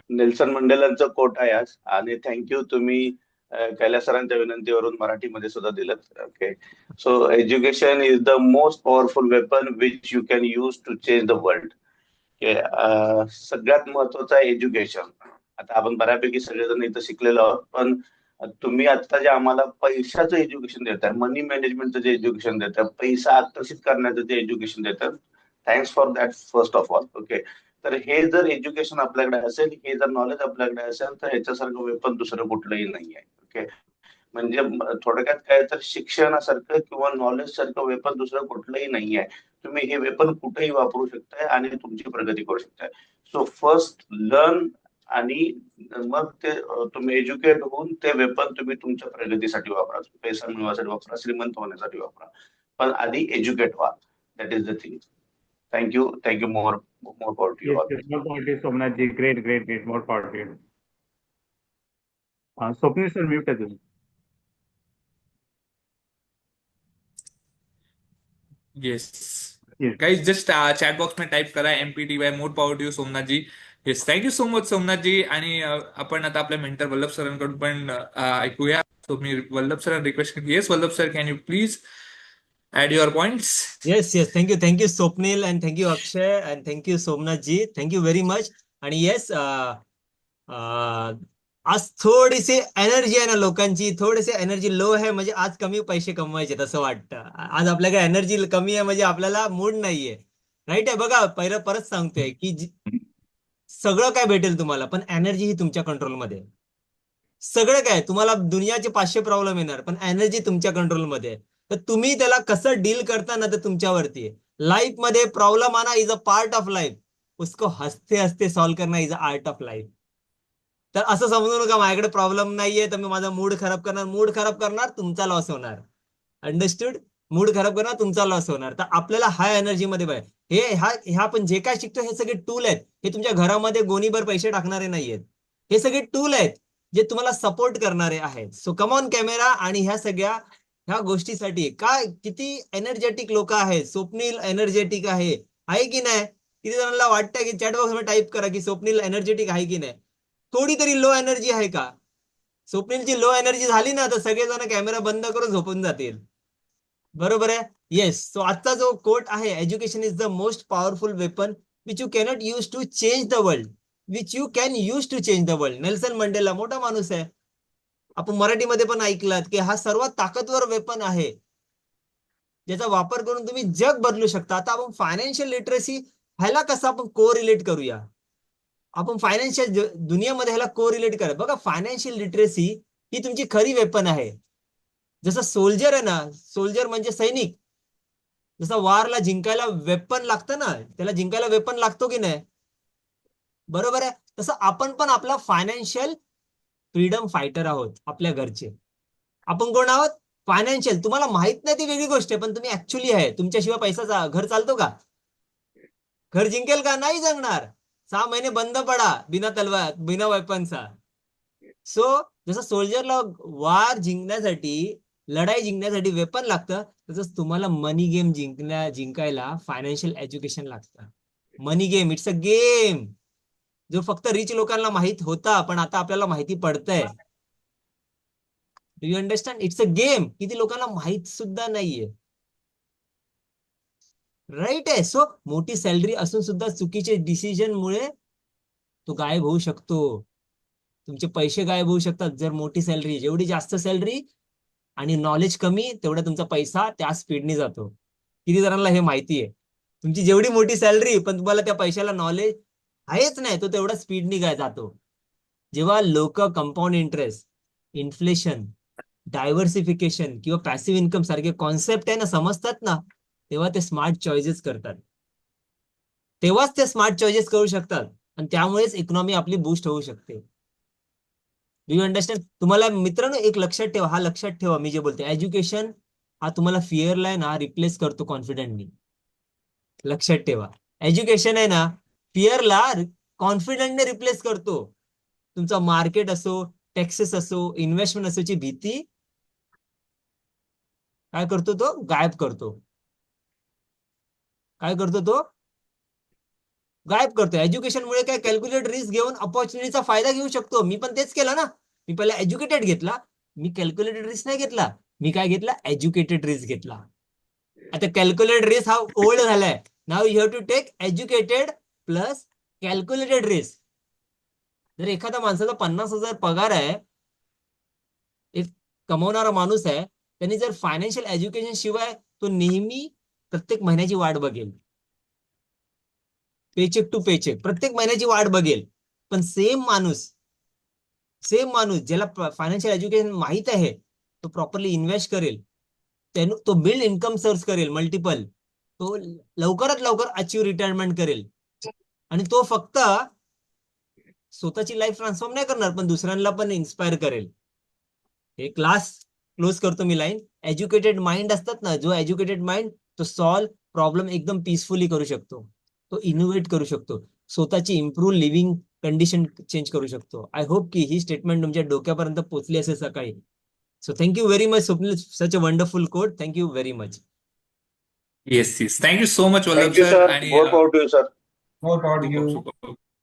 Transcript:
Nelson मंडेलांचं coat आहे आज. आणि थँक्यू, तुम्ही कैलास सरांच्या विनंतीवरून मराठीमध्ये सुद्धा दिलं. Okay. So education is the most powerful weapon which you can use to change the world. सगळ्यात महत्वाचं आहे एज्युकेशन. आता आपण बऱ्यापैकी सगळेजण इथं शिकलेलो आहोत, पण तुम्ही आता जे आम्हाला पैशाचं एज्युकेशन देताय, मनी मॅनेजमेंटचं जे एज्युकेशन देतात, पैसा आकर्षित करण्याचं जे एज्युकेशन देतात, thanks for that first of all. Okay. तर हे जर एज्युकेशन आपल्याकडे असेल, हे जर नॉलेज आपल्याकडे असेल, तर ह्याच्यासारखं वेपन दुसरं कुठलंही नाही आहे. ओके. म्हणजे थोडक्यात काय, तर शिक्षणासारखं किंवा नॉलेज सारखं वेपन दुसरं कुठलंही नाही आहे. तुम्ही हे वेपन कुठेही वापरू शकताय आणि तुमची प्रगती करू शकताय. सो फर्स्ट लर्न, आणि मग ते तुम्ही एज्युकेट होऊन ते वेपन तुम्ही तुमच्या प्रगतीसाठी वापरा, पैसा मिळवण्यासाठी वापरा, श्रीमंत होण्यासाठी वापरा, पण आधी एज्युकेट व्हा. That is the thing. Thank you. More power to you Yes, all. yes, more power to you, Somnath ji. Great, great, great. More power to you. Swapnil sir, mute आहे तुम्ही. Yes Yes. Guys, just chat box में type करा MPTY, more power to you Somnath ji. Yes, thank you so much Somnath ji. आणि आपण आता आपल्या mentor Vallabh सरांकडून पण ऐकूया. तो मी वल्लभ सरांना रिक्वेस्ट करते. Yes Vallabh sir, can you please add your points? Yes, yes. Thank you, Swapnil, and thank you, Akshay, and thank you, Somnath ji. Thank you very much. आणि yes, आज थोडीशी एनर्जी आहे ना लोकांची, थोडीशी एनर्जी लो आहे, म्हणजे आज कमी पैसे कमवायचे असं वाटतं. आज आपल्याकडे एनर्जी कमी आहे, म्हणजे आपल्याला मूड नाहीये. राईट आहे. बघा, पहिलं परत सांगतोय की सगळं काय भेटेल तुम्हाला, पण एनर्जी ही तुमच्या कंट्रोलमध्ये आहे. सगळं काय, तुम्हाला दुनियाचे 500 प्रॉब्लेम येणार, पण एनर्जी तुमच्या कंट्रोलमध्ये आहे. तर तुम्ही त्याला कसं डील करता ना, तर तुमच्यावरती आहे. लाईफ मध्ये प्रॉब्लेम आना is a part of life, उसको हसते हसते सॉल्व्ह करणं is a art of life. तर असं समजू नका माझ्याकडे प्रॉब्लेम नाहीये तर मी माझा मूड खराब करणार. मूड खराब करणार तुमचा लॉस होणार. अंडरस्टूड? मूड खराब करणार तुमचा लॉस होणार. तर आपल्याला हाय एनर्जी मध्ये पाहिजे. हे आपण जे काय शिकतो हे सगळे टूल आहेत. हे तुमच्या घरामध्ये गोणीभर पैसे टाकणारे नाहीयेत. हे सगळे टूल आहेत जे तुम्हाला सपोर्ट करणारे आहेत. So come on camera. आणि ह्या गोष्टीसाठी काय किती एनर्जेटिक लोक आहेत. स्वप्नील एनर्जेटिक आहे की नाही? किती जणांना वाटतं की चॅट बॉक्स मध्ये टाईप करा की स्वप्नील एनर्जेटिक आहे की नाही. थोडी तरी लो एनर्जी आहे का? स्वप्नीलची लो एनर्जी झाली ना तर सगळेजण कॅमेरा बंद करून झोपून जातील. बरोबर आहे. येस. सो आजचा जो कोट आहे, education is the most powerful weapon which you cannot use to change the world, which you can use to change the world. Nelson Mandela मोठा माणूस आहे. आपण मराठीमध्ये पण ऐकलात की हा सर्वात ताकदवर वेपन आहे ज्याचा वापर करून तुम्ही जग बदलू शकता. आता आपण फायनान्शियल लिटरसी ह्याला कसं आपण को रिलेट करूया. आपण फायनान्शियल दुनियामध्ये ह्याला को रिलेट करा. बघा, फायनान्शियल लिटरसी ही तुमची खरी वेपन आहे. जसं सोल्जर आहे ना, सोल्जर म्हणजे सैनिक. जसं वारला जिंकायला वेपन लागतं ना, त्याला जिंकायला वेपन लागतो की नाही? बरोबर आहे. तसं आपण पण आपला फायनान्शियल फ्रीडम फायटर आहोत आपल्या घरचे. आपण कोण आहोत? फायनान्शियल. तुम्हाला माहित नाही ती वेगळी गोष्ट आहे, पण तुम्ही ऍक्च्युली आहे. तुमच्याशिवाय पैसा घर चालतो का? घर जिंकेल का? नाही जगणार. 6 महिने बंद पडा बिना तलवार बिना वेपनचा. सो जसं सोल्जरला वार जिंकण्यासाठी, लढाई जिंकण्यासाठी वेपन लागतं, तसंच तुम्हाला मनी गेम जिंकायला फायनान्शियल एज्युकेशन लागतं. मनी गेम इट्स अ गेम जो फक्त रिच लोकांना माहित होता, पण आता आपल्याला माहिती पडतंय. Do you understand? It's a game. किती लोकांना माहित सुद्धा नाहीये. राईट आहे. सो मोठी सॅलरी असून सुद्धा चुकीचे डिसिजन मुळे तो गायब होऊ शकतो. तुमचे पैसे गायब होऊ शकतात. जर मोठी सॅलरी, जेवढी जास्त सॅलरी आणि नॉलेज कमी, तेवढा तुमचा पैसा त्या स्पीडने जातो. किती जणांना हे माहिती आहे? तुमची जेवढी मोठी सॅलरी पण तुम्हाला त्या पैशाला नॉलेज आहेच नाही, तो तेवढा स्पीडने काय जातो. जेव्हा लोक कंपाऊंड इंटरेस्ट, इन्फ्लेशन, डायव्हर्सिफिकेशन किंवा पॅसिव्ह इन्कम सारखे कॉन्सेप्ट आहे ना समजतात ना, तेव्हा ते स्मार्ट चॉईसेस करतात. तेव्हाच ते स्मार्ट चॉईसेस करू शकतात आणि त्यामुळेच इकॉनॉमी आपली बूस्ट होऊ शकते. Do you understand? तुम्हाला मित्रांनो एक लक्षात ठेवा, हा लक्षात ठेवा मी जे बोलते, एज्युकेशन हा तुम्हाला फिअरला आहे ना रिप्लेस करतो कॉन्फिडेंटली. लक्षात ठेवा, एज्युकेशन आहे ना फिअरला कॉन्फिडेंटने रिप्लेस करतो. तुमचा मार्केट असो, टॅक्सेस असो, इन्व्हेस्टमेंट असोची भीती काय करतो? तो गायब करतो. काय करतो तो? गायब करतो. एज्युकेशनमुळे काय कॅल्क्युलेट रिस्क घेऊन अपॉर्च्युनिटीचा फायदा घेऊ शकतो. मी पण तेच केलं ना. मी पहिला एज्युकेटेड घेतला, मी कॅल्क्युलेटेड रिस्क नाही घेतला. मी काय घेतला? एज्युकेटेड रिस्क घेतला. आता कॅल्क्युलेटेड रिस्क हा ओल्ड झालाय. Now you have to take educated plus calculated risk. जर एखादा माणसाचा 50,000 पगार आहे, एक कमवणारा माणूस आहे, त्यांनी जर फायनान्शियल एज्युकेशन शिवाय तो नेहमी प्रत्येक महिन्याची वाट बघेल, पेचेक टू पेचेक प्रत्येक महिन्याची वाट बघेल. पण सेम माणूस ज्याला फायनान्शियल एज्युकेशन माहित आहे, तो प्रॉपरली इन्व्हेस्ट करेल, तो बिल्ड इन्कम सोर्स करेल मल्टिपल, तो लवकरात लवकर अचीव रिटायरमेंट करेल. आणि तो फक्त स्वतःची लाईफ ट्रान्सफॉर्म नाही करणार, पण दुसऱ्यांना पण इन्स्पायर करेल. हे क्लास क्लोज करतो मी लाईन. एज्युकेटेड माइंड असतात ना, जो एज्युकेटेड माइंड तो सॉल्व प्रॉब्लेम एकदम पीसफुली करू शकतो, तो इनोव्हेट करू शकतो, स्वतःची इम्प्रूव्ह लिव्हिंग कंडिशन चेंज करू शकतो. आय होप की ही स्टेटमेंट तुमच्या डोक्यापर्यंत पोहोचली असेल सकाळी. So thank you very much Swapnil, such a wonderful quote. Thank you very much. Yes yes, thank you so much Vallabh thank you sir. Sir. आणि more power to you sir. More power to super, you. super.